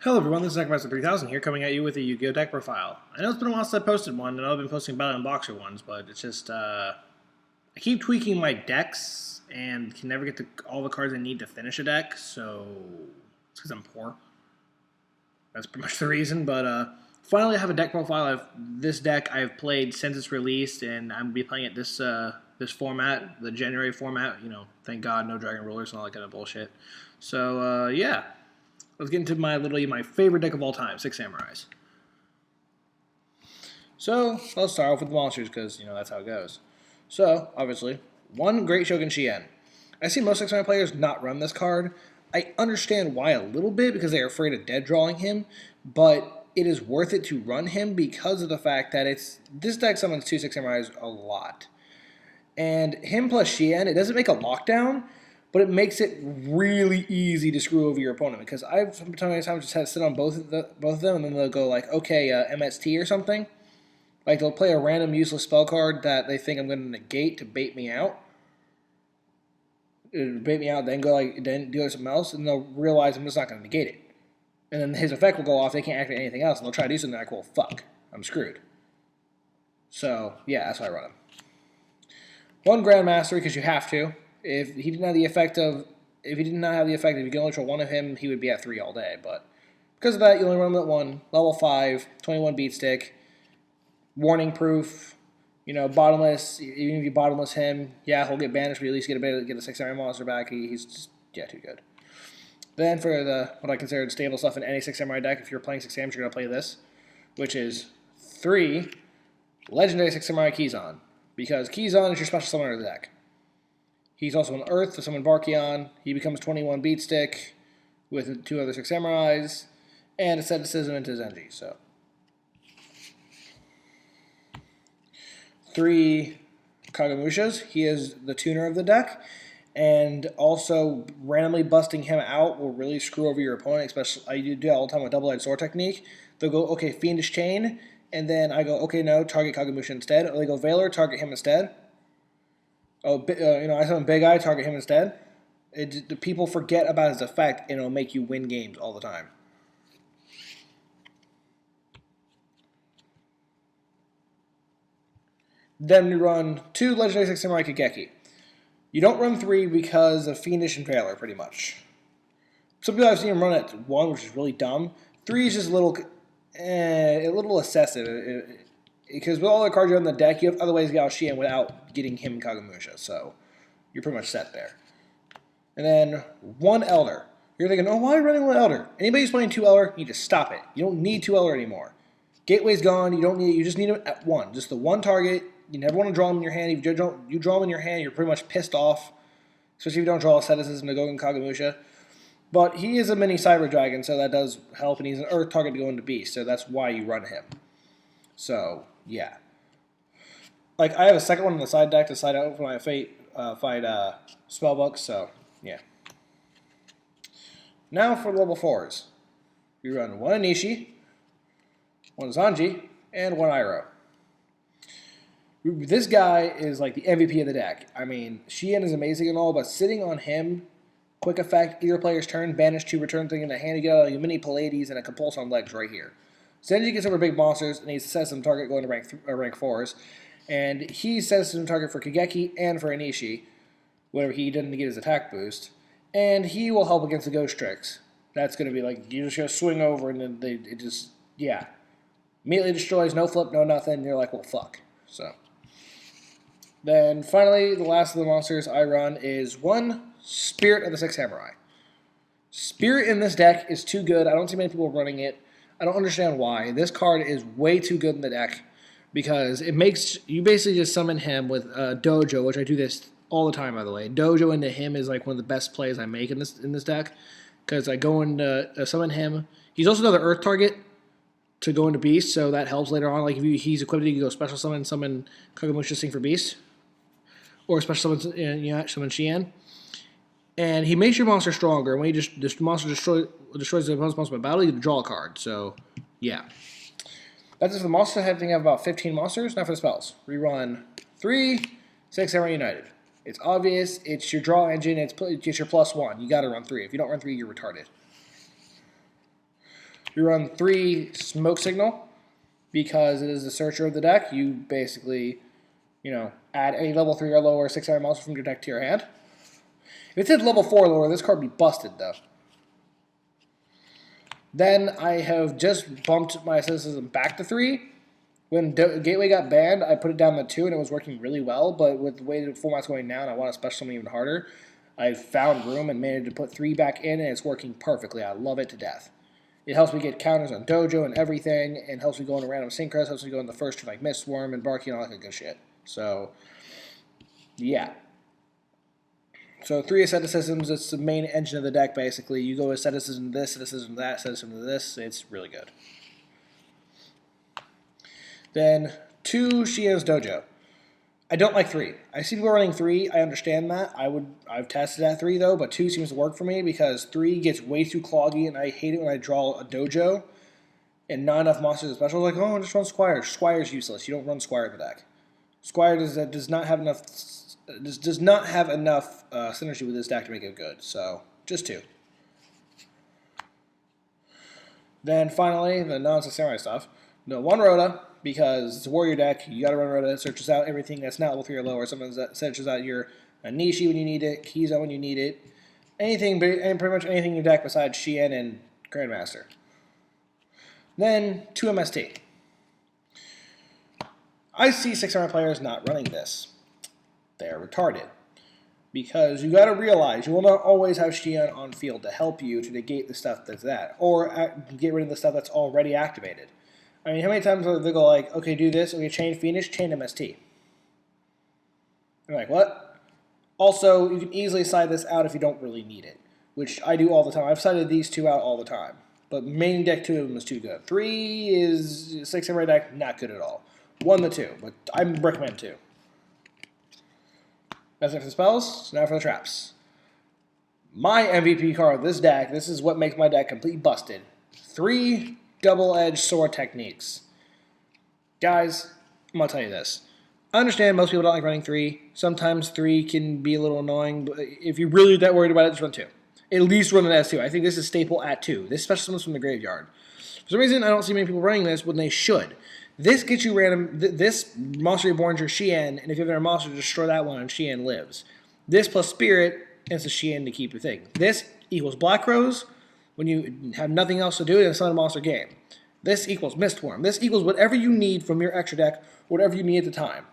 Hello everyone, this is Neckmaster 3000 here, coming at you with a Yu-Gi-Oh! Deck profile. I know it's been a while since I posted one, and I've been posting Battle and Boxer ones, but it's just, I keep tweaking my decks, and can never get all the cards I need to finish a deck, so it's because I'm poor. That's pretty much the reason, but finally I have a deck profile. This deck I've played since it's released, and I'm going to be playing it this format, the January format. You know, thank God, no Dragon Rulers and all that kind of bullshit. So, yeah. Let's get into my favorite deck of all time, Six Samurais. So, let's start off with the monsters, because, you know, that's how it goes. So, obviously, one Great Shogun Shien. I see most Six Samurai players not run this card. I understand why a little bit, because they are afraid of dead drawing him, but it is worth it to run him because of the fact that this deck summons two Six Samurais a lot. And him plus Shien, it doesn't make a lockdown, but it makes it really easy to screw over your opponent, because I've sometimes just had to sit on both of them, and then they'll go like, okay, MST or something. Like, they'll play a random useless spell card that they think I'm going to negate to bait me out. Then go then do something else, and they'll realize I'm just not going to negate it. And then his effect will go off, they can't activate anything else, and they'll try to do something like, well, fuck, I'm screwed. So, yeah, that's why I run him. One Grandmaster, because you have to. If he didn't have the effect of, if you could only control one of him, he would be at 3 all day. But because of that, you only run him at 1, level 5, 21 beat stick, warning proof, you know, bottomless. Even if you bottomless him, yeah, he'll get banished, but you at least get a 6 Samurai monster back. He's just, yeah, too good. Then for what I consider stable stuff in any 6 Samurai deck, if you're playing 6 Samurai, you're going to play this, which is 3 legendary 6 Samurai Kizan. Because Kizan is your special summoner of the deck. He's also an Earth to summon Barkion. He becomes 21 beat stick with 2 other 6 Samurais, and asceticism into Zenji. So 3 Kagemushas. He is the tuner of the deck, and also randomly busting him out will really screw over your opponent. Especially, I do that all the time with double-edged sword technique. They'll go, okay, Fiendish Chain, and then I go, okay, no, target Kagemusha instead. Or they go Valor, target him instead. Oh, you know, I summon Big Eye, target him instead. The people forget about his effect, and it'll make you win games all the time. Then we run 2 Legendary 6 Samurai Kageki. You don't run 3 because of Fiendish and Valor, pretty much. Some people I've seen him run at 1, which is really dumb. 3 is just a little excessive. Because with all the cards you have on the deck, you have other ways to get out Shien without getting him Kagemusha, so you're pretty much set there. And then 1 Elder. You're thinking, oh, why are you running 1 Elder? Anybody who's playing 2 Elder, you need to stop it. You don't need 2 Elder anymore. Gateway's gone. You just need him at 1. Just the 1 target. You never want to draw him in your hand. If you draw him in your hand, you're pretty much pissed off. Especially if you don't draw asceticism to go in Kagemusha. But he is a mini Cyber Dragon, so that does help, and he's an Earth target to go into Beast, so that's why you run him. So, yeah. Like, I have a second one on the side deck to side out when I fight Spellbooks, so, yeah. Now for level 4s. You run 1 Anishi, 1 Zanji, and 1 Iroh. This guy is like the MVP of the deck. I mean, Shien is amazing and all, but sitting on him, quick effect, either player's turn, banish 2, return thing in the hand, you get a mini Pallades and a Compulse on legs right here. Zenji gets over big monsters, and he's a some target going to rank 4s. And he sets some target for Kageki and for Anishi, whenever he doesn't get his attack boost. And he will help against the Ghost Tricks. That's going to be like, you just go swing over, and then it just, yeah. Immediately destroys, no flip, no nothing, and you're like, well, fuck. So. Then, finally, the last of the monsters I run is 1 Spirit of the 6 Samurai. Spirit in this deck is too good. I don't see many people running it. I don't understand why. This card is way too good in the deck because it makes you basically just summon him with Dojo, which I do this all the time, by the way. Dojo into him is like one of the best plays I make in this deck because I go into summon him. He's also another Earth target to go into Beast, so that helps later on. Like if he's equipped, you can go special summon Kagemusha Sing for Beast, or special summon Shien. And he makes your monster stronger. When this monster destroys the opponent's monster by battle, you draw a card. So, yeah. That's it for the monsters. I think I have about 15 monsters. Now for the spells. We run 3 6 Samurai United. It's obvious. It's your draw engine. It's your +1. You got to run 3. If you don't run 3, you're retarded. We run 3 Smoke Signal because it is the searcher of the deck. You basically, add any level 3 or lower 6-hour monster from your deck to your hand. If it said level 4 or lower, this card would be busted, though. Then I have just bumped my asceticism back to 3. When Gateway got banned, I put it down to 2, and it was working really well. But with the way the format's going now, and I want to special summon even harder, I found room and managed to put 3 back in, and it's working perfectly. I love it to death. It helps me get counters on Dojo and everything, and helps me go into random Synchros, helps me go in the first turn like Mistworm and Barky and all that good shit. So, yeah. So 3 asceticisms, it's the main engine of the deck, basically. You go asceticism to this, asceticism to that, asceticism to this. It's really good. Then 2 Shien's Dojo. I don't like 3. I see people running 3. I understand that. I've tested that 3 though, but 2 seems to work for me because 3 gets way too cloggy, and I hate it when I draw a Dojo and not enough monsters and specials. Like, oh, just run Squire. Squire's useless. You don't run Squire in the deck. Squire does not have enough synergy with this deck to make it good. So just 2. Then finally, the non-samurai stuff. No, 1 Rhoda, because it's a warrior deck. You gotta run Rhoda. It searches out everything that's not level 3 or lower. Sometimes that searches out your Nishi when you need it, Kizo when you need it. Anything, and pretty much anything in your deck besides Shien and Grandmaster. Then 2 MST. I see 600 players not running this. They're retarded. Because you got to realize you will not always have Shien on field to help you to negate the stuff that's that, or get rid of the stuff that's already activated. I mean, how many times do they go like, okay, do this, okay, chain Phoenix, chain MST? I'm like, what? Also, you can easily side this out if you don't really need it, which I do all the time. I've sided these 2 out all the time. But main deck 2 of them is too good. 3 is 6 samurai deck, not good at all. 1 to 2, but I recommend 2. That's it for the spells. So now for the traps. My MVP card of this deck, this is what makes my deck completely busted. 3 double-edged sword techniques. Guys, I'm going to tell you this. I understand most people don't like running 3. Sometimes 3 can be a little annoying, but if you're really that worried about it, just run 2. At least run it as 2. I think this is staple at 2. This special summons from the graveyard. For some reason, I don't see many people running this when they should. This gets you random. This monster reborns your Shien, and if you have another monster, destroy that one, and Shien lives. This plus Spirit, and it's a Shien to keep your thing. This equals Black Rose when you have nothing else to do in a Summon Monster game. This equals Mistworm. This equals whatever you need from your extra deck, whatever you need at the time.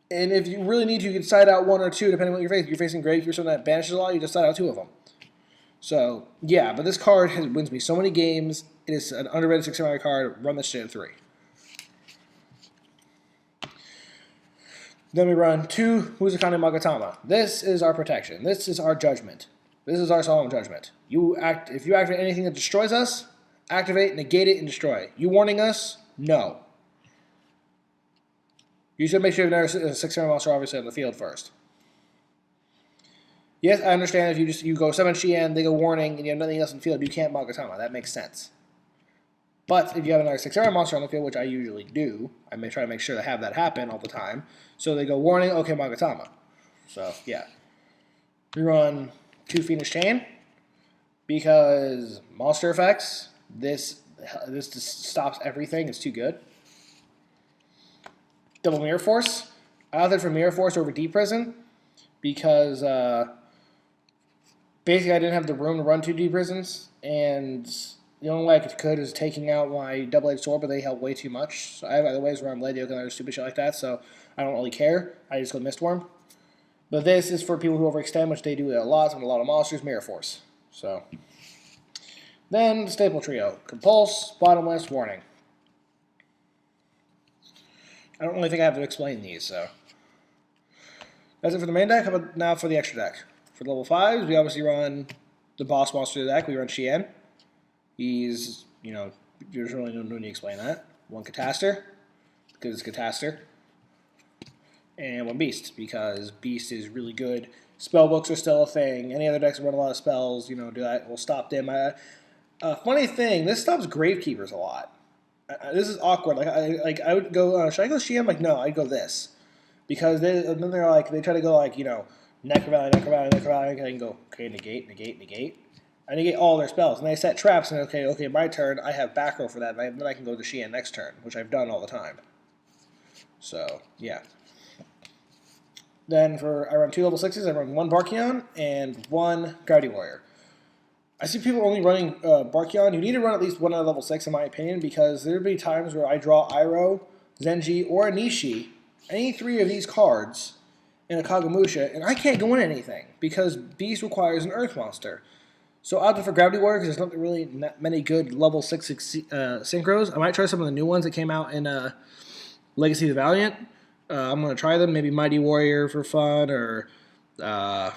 And if you really need to, you can side out 1 or 2, depending on what you're facing. If you're facing Grave, if you're something that banishes a lot, you just side out 2 of them. So, yeah, but this card wins me so many games. It is an underrated 6 samurai card. Run this shit at 3. Then we run 2 Muzakane Magatama. This is our protection. This is our judgment. This is our solemn judgment. If you activate anything that destroys us, activate, negate it, and destroy. You warning us? No. You should make sure you have another 6 samurai monster obviously on the field first. Yes, I understand if you go 7 Shien, they go warning, and you have nothing else in the field, you can't Magatama. That makes sense. But if you have another 6 samurai monster on the field, which I usually do, I may try to make sure to have that happen all the time. So they go warning, okay, Magatama. So, yeah. We run 2 Phoenix Chain because monster effects, this just stops everything. It's too good. Double Mirror Force. I opted for Mirror Force over Deep Prison because basically I didn't have the room to run 2 Deep Prisons, and the only way I could is taking out my double-edged sword, but they help way too much. So I have other ways where I'm Lady Oak and other stupid shit like that, so I don't really care. I just go Mistworm. But this is for people who overextend, which they do a lot, and a lot of monsters, Mirror Force. So, then the staple trio. Compulse, Bottomless, Warning. I don't really think I have to explain these, so. That's it for the main deck. How about now for the extra deck? For level 5s, we obviously run the boss monster of the deck. We run Shien. He's, there's really no need to explain that. 1 Catastor, because it's Catastor. And 1 Beast, because Beast is really good. Spellbooks are still a thing. Any other decks that run a lot of spells, do that will stop them. Funny thing, this stops Gravekeepers a lot. This is awkward. I would go, should I go Shien? Like, no, I'd go this. Because then they try to go Necro Valley, and I can go, okay, negate. I negate all their spells. And they set traps, and okay, my turn, I have back row for that, and then I can go to Xian next turn, which I've done all the time. So, yeah. Then I run 2 level 6s, I run 1 Barkion and 1 Gravity Warrior. I see people only running Barkion. You need to run at least 1 out of level 6, in my opinion, because there would be times where I draw Iroh, Zenji, or a Nishi, any 3 of these cards, in a Kagamusha, and I can't go in anything, because Beast requires an Earth Monster. So I'll opt for Gravity Warrior, because there's not really many good level 6 synchros. I might try some of the new ones that came out in Legacy of the Valiant. I'm going to try them, maybe Mighty Warrior for fun, or... yeah,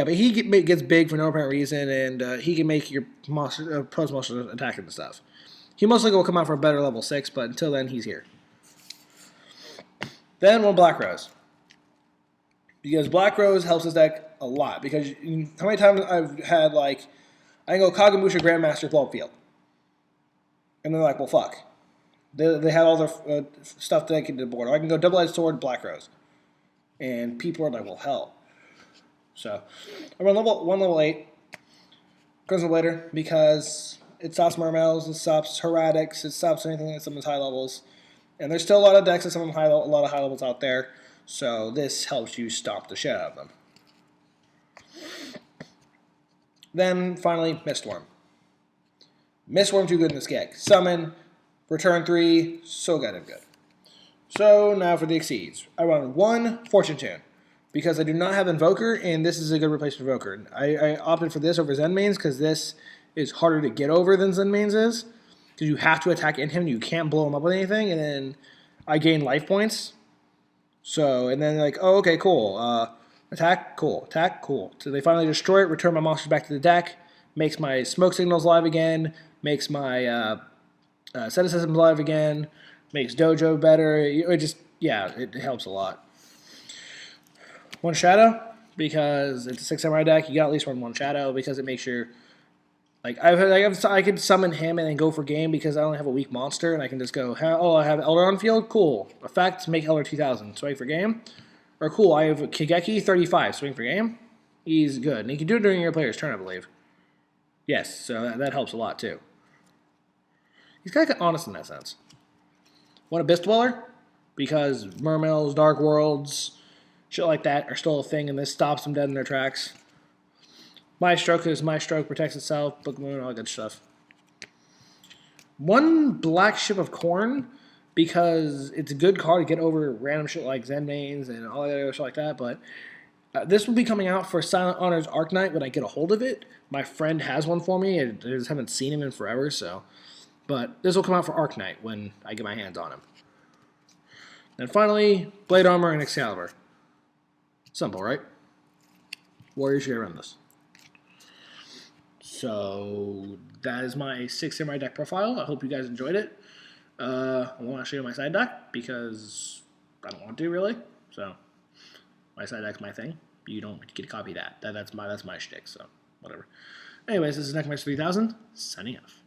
but he gets big for no apparent reason, and he can make your opposed monster attack and stuff. He most likely will come out for a better level 6, but until then, he's here. Then 1 Black Rose. Because Black Rose helps his deck a lot. Because how many times I've had, like, I can go Kagamusha Grandmaster blow up field. And they're like, well, fuck. They have all their stuff that I can do board. Or I can go Double-Edged Sword, Black Rose. And people are like, well, hell. So, I run 1 level 8, Crimson Blader, because it stops Mermails, it stops Heretics, it stops anything that summons high levels. And there's still a lot of decks that summon a lot of high levels out there, so this helps you stop the shit out of them. Then, finally, Mistworm. Mistworm too good in this deck. Summon, return 3, so goddamn good. So, now for the Exceeds. I run 1 Fortune Tune. Because I do not have Invoker, and this is a good replacement for Invoker. I opted for this over Zenmaines because this is harder to get over than Zenmaines is. Because you have to attack in him, you can't blow him up with anything, and then I gain life points. So, and then like, oh, okay, cool. Attack, cool. Attack, cool. So they finally destroy it, return my monsters back to the deck, makes my smoke signals live again, makes my set of systems live again, makes Dojo better. It just, yeah, it helps a lot. 1 Shadow, because it's a 6 Samurai deck. You got at least run 1 Shadow, because it makes your... Like, I could summon him and then go for game, because I only have a weak monster, and I can just go, oh, I have Elder on field? Cool. Effect, make Elder 2000. Swing for game. Or cool, I have Kigeki 35. Swing for game. He's good. And you can do it during your player's turn, I believe. Yes, so that helps a lot, too. He's kind of honest in that sense. 1 Abyss Dweller, because Mermails, Dark Worlds... shit like that are still a thing, and this stops them dead in their tracks. My Stroke is My Stroke, protects itself, Book Moon, all that good stuff. 1 Black Ship of Corn, because it's a good card to get over random shit like Zenmaines and all that other shit like that, but this will be coming out for Silent Honors Arknight when I get a hold of it. My friend has one for me, I just haven't seen him in forever, so... But this will come out for Arknight when I get my hands on him. And finally, Blade Armor and Excalibur. Simple, right? Warriors should run this. So that is my 6 Samurai deck profile. I hope you guys enjoyed it. I want to show you my side deck because I don't want to really. So my side deck's my thing. You don't get to copy that. That's my shtick. So whatever. Anyways, this is Neckmaster 3000 signing off.